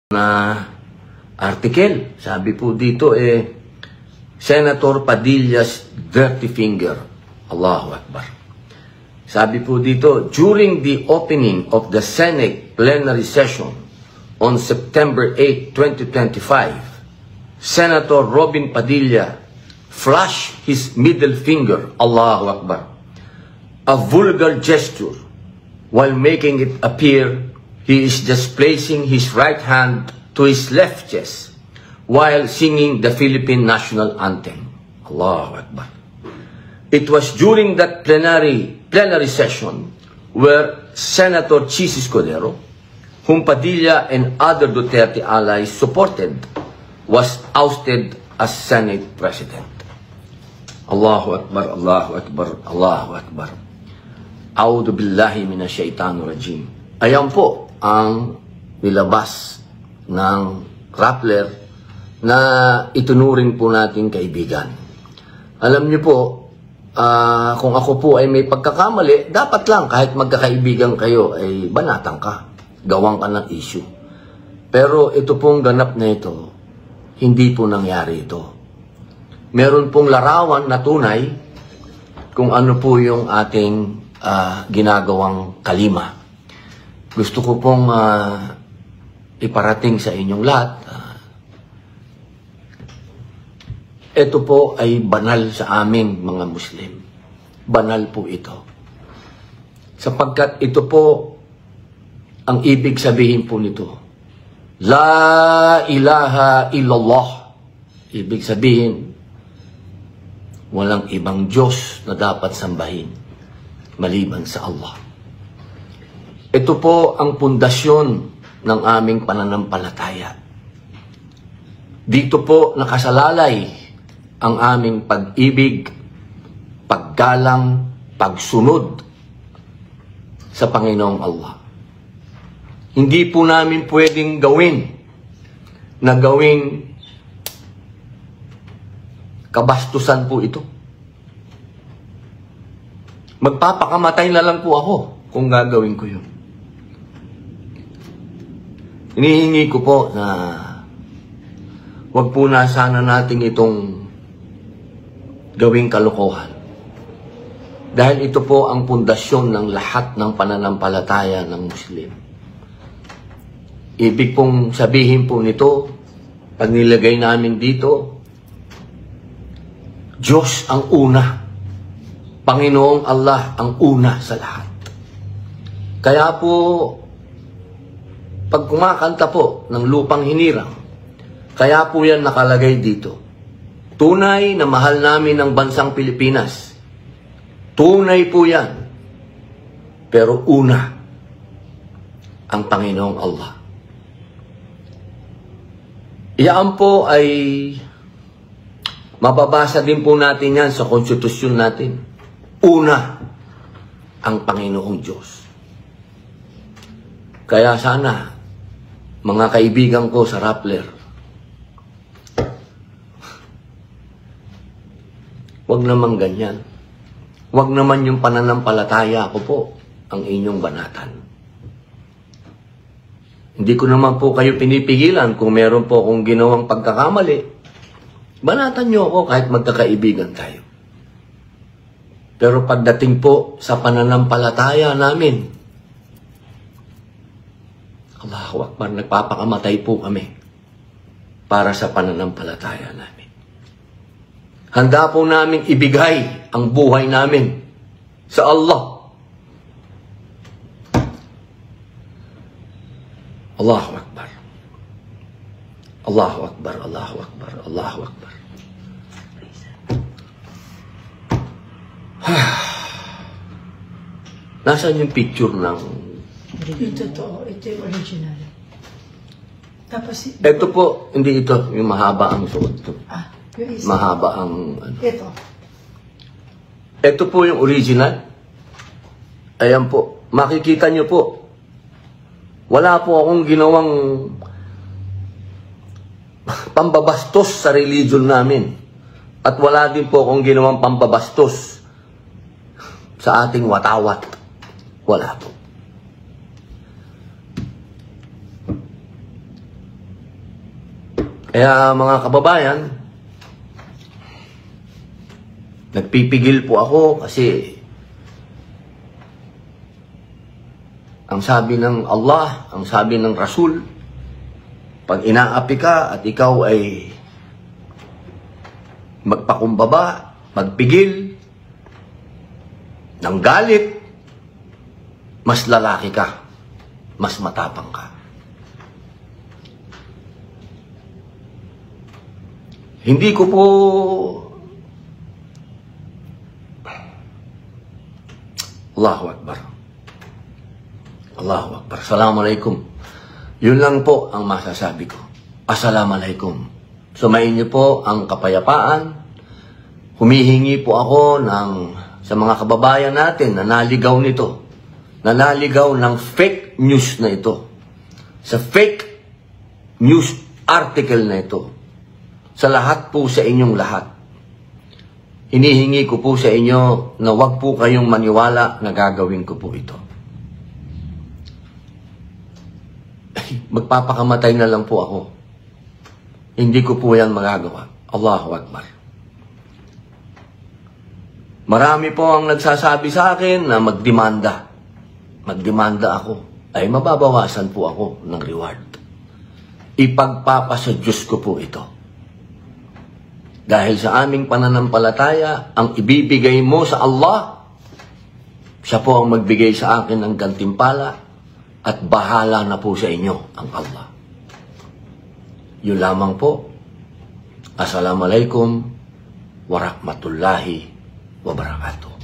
na article. Sabi po dito Senator Padilla's dirty finger. Allahu Akbar. Sabi po dito, during the opening of the Senate plenary session on September 8, 2025, Senator Robin Padilla flashed his middle finger, Allahu Akbar, a vulgar gesture, while making it appear he is just placing his right hand to his left chest while singing the Philippine national anthem. Allahu Akbar. It was during that plenary session where Senator Chis Escudero, whom Padilla and other Duterte allies supported, was ousted as Senate President. Allahu Akbar, Allahu Akbar, Allahu Akbar. A'udhu billahi minasyaitanir rajim. Ayan po ang nilabas ng Rappler na itunuring po nating kaibigan. Alam niyo po, kung ako po ay may pagkakamali, dapat lang kahit magkakaibigan kayo ay banatan ka, gawang ka ng issue. Pero ito pong ganap na ito, hindi po nangyari ito. Meron pong larawan na tunay kung ano po yung ating ginagawang kalima. Gusto ko pong iparating sa inyong lahat. Ito po ay banal sa aming mga Muslim. Banal po ito. Sapagkat ito po ang ibig sabihin po nito. La ilaha illallah. Ibig sabihin, walang ibang Diyos na dapat sambahin maliban sa Allah. Ito po ang pundasyon ng aming pananampalataya. Dito po nakasalalay ang aming pag-ibig, paggalang, pagsunod sa Panginoong Allah. Hindi po namin pwedeng gawing kabastusan po ito. Magpapakamatay na lang po ako kung gagawin ko yun. Hinihingi ko po na wag po na sana natin itong gawing kalokohan. Dahil ito po ang pundasyon ng lahat ng pananampalataya ng Muslim. Ibig pong sabihin po nito, pag nilagay namin dito, Diyos ang una. Panginoong Allah ang una sa lahat. Kaya po, pag kumakanta po ng lupang hinirang, kaya po yan nakalagay dito. Tunay na mahal namin ang bansang Pilipinas. Tunay po yan. Pero una, ang Panginoong Allah. Iyan po ay mababasa din po natin yan sa konstitusyon natin. Una, ang Panginoong Diyos. Kaya sana, mga kaibigan ko sa Rappler, wag naman ganyan. Wag naman yung pananampalataya ko po ang inyong banatan. Hindi ko naman po kayo pinipigilan kung meron po akong ginawang pagkakamali. Banatan nyo ako kahit magkakaibigan tayo. Pero pagdating po sa pananampalataya namin, Allahu Akbar, nagpapakamatay po kami para sa pananampalataya namin. Handa po namin ibigay ang buhay namin sa Allah. Allahu Akbar. Allahu Akbar, Allahu Akbar, Allahu Akbar. Nasaan yung picture ng... Ito to, ito yung original. Tapos... Ito po, hindi ito, yung mahaba ang suot to. Yung isa. Mahaba ang... Ano. Ito. Ito po yung original. Ayan po. Makikita nyo po. Wala po akong ginawang pambabastos sa religion namin. At wala din po akong ginawang pambabastos sa ating watawat. Wala po. Kaya mga kababayan, nagpipigil po ako kasi ang sabi ng Allah, ang sabi ng Rasul, pag inaapi ka at ikaw ay magpakumbaba, magpigil, ng galit, mas lalaki ka, mas matapang ka. Hindi ko po Allahu Akbar. Allahu Akbar. Assalamualaikum. Yun lang po ang masasabi ko. Assalamualaikum. Sumayin niyo po ang kapayapaan. Humihingi po ako sa mga kababayan natin na naligaw nito. Na naligaw ng fake news na ito. Sa fake news article na ito. Sa lahat po sa inyong lahat. Hinihingi ko po sa inyo na wag po kayong maniwala na gagawin ko po ito. Magpapakamatay na lang po ako. Hindi ko po yan magagawa. Allahu Akbar. Marami po ang nagsasabi sa akin na magdemanda. Magdemanda ako. Ay mababawasan po ako ng reward. Ipagpapasa Diyos ko po ito. Dahil sa aming pananampalataya, ang ibibigay mo sa Allah, siya po ang magbigay sa akin ng gantimpala at bahala na po sa inyo ang Allah. Yun lamang po. Assalamualaikum warahmatullahi wabarakatuh.